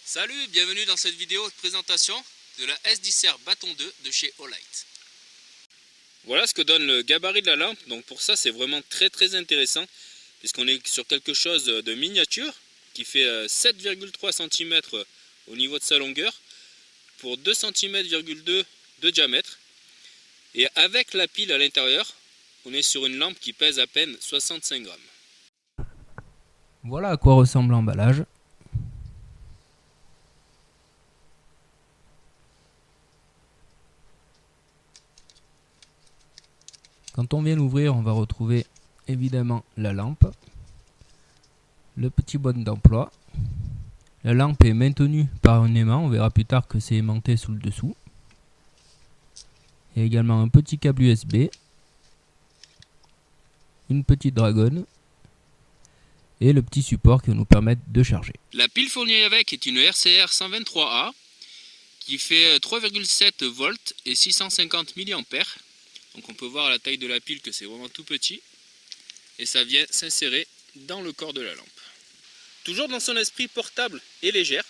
Salut, bienvenue dans cette vidéo de présentation de la S10R Bâton 2 de chez Olight. Voilà ce que donne le gabarit de la lampe. Donc pour ça c'est vraiment très intéressant puisqu'on est sur quelque chose de miniature qui fait 7,3 cm au niveau de sa longueur pour 2,2 cm de diamètre. Et avec la pile à l'intérieur, on est sur une lampe qui pèse à peine 65 grammes. Voilà à quoi ressemble l'emballage. Quand on vient l'ouvrir, on va retrouver évidemment la lampe, le petit boîte d'emploi. La lampe est maintenue par un aimant, on verra plus tard que c'est aimanté sous le dessous. Il y a également un petit câble USB, une petite dragonne et le petit support qui va nous permettre de charger. La pile fournie avec est une RCR 123A qui fait 3,7 volts et 650 mA. Donc on peut voir à la taille de la pile que c'est vraiment tout petit et ça vient s'insérer dans le corps de la lampe. Toujours dans son esprit portable et légère,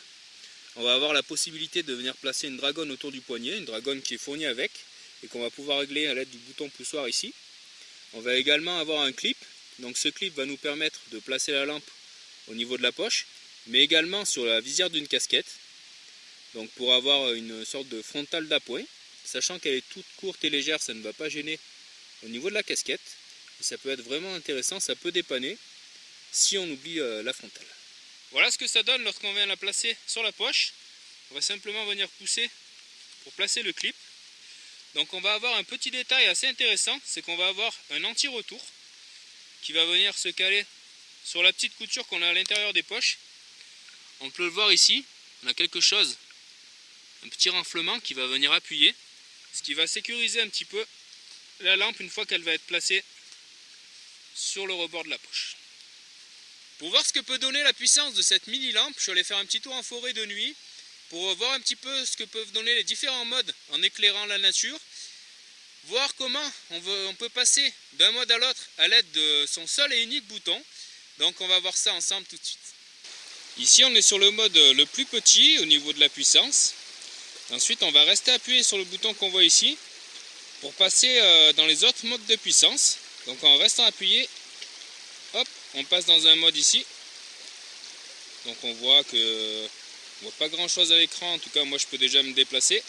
on va avoir la possibilité de venir placer une dragonne autour du poignet, une dragonne qui est fournie avec et qu'on va pouvoir régler à l'aide du bouton poussoir ici. On va également avoir un clip, donc ce clip va nous permettre de placer la lampe au niveau de la poche, mais également sur la visière d'une casquette, donc pour avoir une sorte de frontale d'appoint. Sachant qu'elle est toute courte et légère, ça ne va pas gêner au niveau de la casquette. Et ça peut être vraiment intéressant, ça peut dépanner si on oublie la frontale. Voilà ce que ça donne lorsqu'on vient la placer sur la poche. On va simplement venir pousser pour placer le clip. Donc on va avoir un petit détail assez intéressant, c'est qu'on va avoir un anti-retour qui va venir se caler sur la petite couture qu'on a à l'intérieur des poches. On peut le voir ici, on a quelque chose, un petit renflement qui va venir appuyer. Ce qui va sécuriser un petit peu la lampe une fois qu'elle va être placée sur le rebord de la poche. Pour voir ce que peut donner la puissance de cette mini lampe, je suis allé faire un petit tour en forêt de nuit pour voir un petit peu ce que peuvent donner les différents modes en éclairant la nature. Voir comment on peut passer d'un mode à l'autre à l'aide de son seul et unique bouton. Donc on va voir ça ensemble tout de suite. Ici on est sur le mode le plus petit au niveau de la puissance. Ensuite, on va rester appuyé sur le bouton qu'on voit ici pour passer dans les autres modes de puissance. Donc en restant appuyé, hop, on passe dans un mode ici. Donc on voit pas grand chose à l'écran, en tout cas moi je peux déjà me déplacer.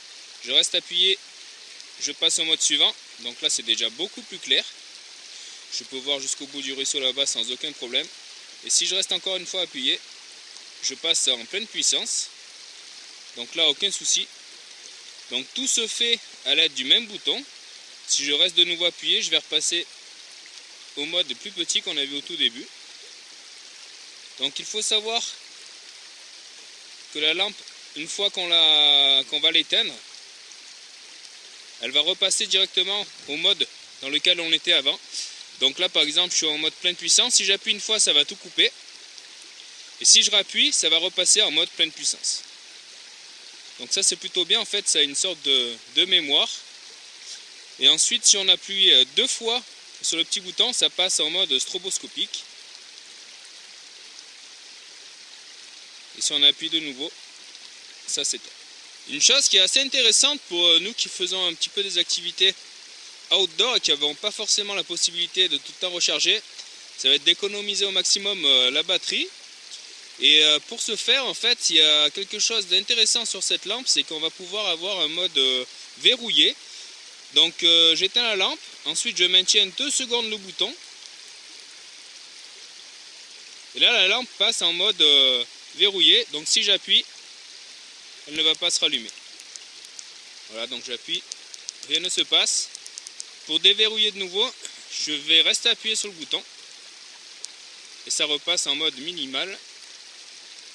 Je reste appuyé, je passe au mode suivant. Donc là c'est déjà beaucoup plus clair. Je peux voir jusqu'au bout du ruisseau là-bas sans aucun problème. Et si je reste encore une fois appuyé, je passe en pleine puissance. Donc là aucun souci. Donc tout se fait à l'aide du même bouton. Si je reste de nouveau appuyé, je vais repasser au mode plus petit qu'on a vu au tout début. Donc il faut savoir que la lampe, une fois qu'on va l'éteindre, elle va repasser directement au mode dans lequel on était avant. Donc là par exemple je suis en mode pleine puissance. Si j'appuie une fois, ça va tout couper. Et si je rappuie, ça va repasser en mode pleine puissance. Donc ça c'est plutôt bien, en fait ça a une sorte de mémoire. Et ensuite si on appuie 2 fois sur le petit bouton, ça passe en mode stroboscopique. Et si on appuie de nouveau, ça s'éteint. Une chose qui est assez intéressante pour nous qui faisons un petit peu des activités outdoor et qui n'avons pas forcément la possibilité de tout le temps recharger, ça va être d'économiser au maximum la batterie. Et pour ce faire, en fait, il y a quelque chose d'intéressant sur cette lampe, c'est qu'on va pouvoir avoir un mode verrouillé. Donc j'éteins la lampe, ensuite je maintiens 2 secondes le bouton. Et là la lampe passe en mode verrouillé, donc si j'appuie, elle ne va pas se rallumer. Voilà, donc j'appuie, rien ne se passe. Pour déverrouiller de nouveau, je vais rester appuyé sur le bouton. Et ça repasse en mode minimal.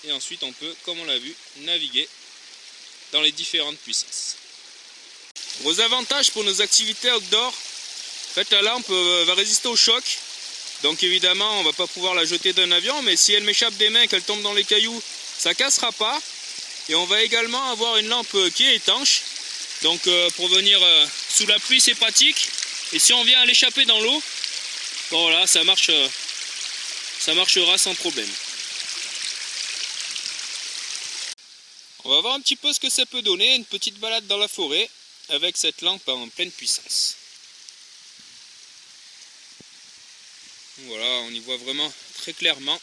Et ensuite on peut, comme on l'a vu, naviguer dans les différentes puissances. Gros avantage pour nos activités outdoor, en fait la lampe va résister au choc. Donc évidemment on ne va pas pouvoir la jeter d'un avion, mais si elle m'échappe des mains et qu'elle tombe dans les cailloux, ça ne cassera pas. Et on va également avoir une lampe qui est étanche. Donc pour venir sous la pluie c'est pratique. Et si on vient à l'échapper dans l'eau, bon voilà, ça marchera sans problème. On va voir un petit peu ce que ça peut donner, une petite balade dans la forêt avec cette lampe en pleine puissance. Voilà, on y voit vraiment très clairement,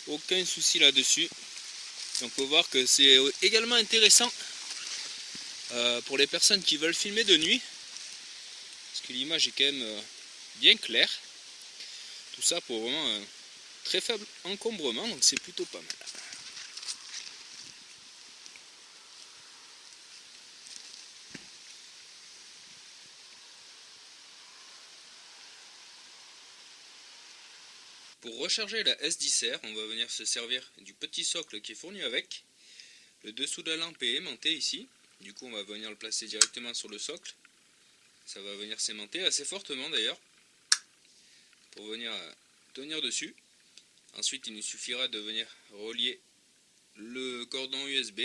aucun souci là-dessus. On peut voir que c'est également intéressant pour les personnes qui veulent filmer de nuit, parce que l'image est quand même bien claire. Tout ça pour vraiment un très faible encombrement, donc c'est plutôt pas mal. Pour recharger la S10R, on va venir se servir du petit socle qui est fourni avec. Le dessous de la lampe est aimanté ici. Du coup, on va venir le placer directement sur le socle. Ça va venir s'aimanter assez fortement d'ailleurs, pour venir tenir dessus. Ensuite, il nous suffira de venir relier le cordon USB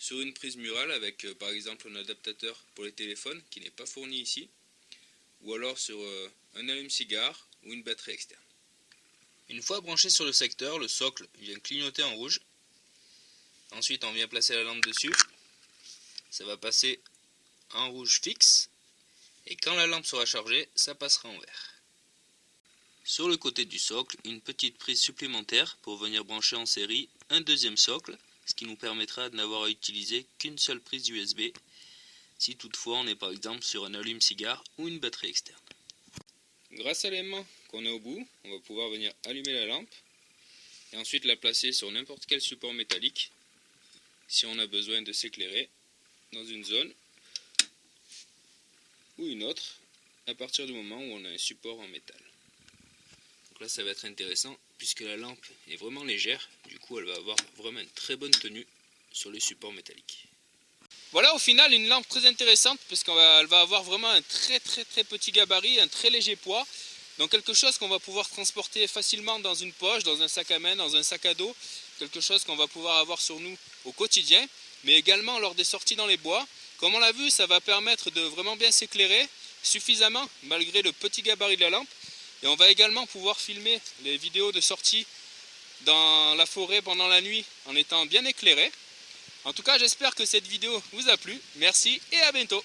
sur une prise murale avec par exemple un adaptateur pour les téléphones qui n'est pas fourni ici, ou alors sur un allume-cigare ou une batterie externe. Une fois branché sur le secteur, le socle vient clignoter en rouge. Ensuite, on vient placer la lampe dessus. Ça va passer en rouge fixe. Et quand la lampe sera chargée, ça passera en vert. Sur le côté du socle, une petite prise supplémentaire pour venir brancher en série un deuxième socle, ce qui nous permettra de n'avoir à utiliser qu'une seule prise USB, si toutefois on est par exemple sur un allume-cigare ou une batterie externe. Grâce à l'aimant qu'on a au bout, on va pouvoir venir allumer la lampe et ensuite la placer sur n'importe quel support métallique si on a besoin de s'éclairer dans une zone ou une autre à partir du moment où on a un support en métal. Donc là ça va être intéressant puisque la lampe est vraiment légère, du coup elle va avoir vraiment une très bonne tenue sur les supports métalliques. Voilà, au final une lampe très intéressante puisqu'elle va avoir vraiment un très petit gabarit, un très léger poids. Donc quelque chose qu'on va pouvoir transporter facilement dans une poche, dans un sac à main, dans un sac à dos. Quelque chose qu'on va pouvoir avoir sur nous au quotidien, mais également lors des sorties dans les bois. Comme on l'a vu, ça va permettre de vraiment bien s'éclairer suffisamment malgré le petit gabarit de la lampe. Et on va également pouvoir filmer les vidéos de sortie dans la forêt pendant la nuit en étant bien éclairé. En tout cas, j'espère que cette vidéo vous a plu. Merci et à bientôt.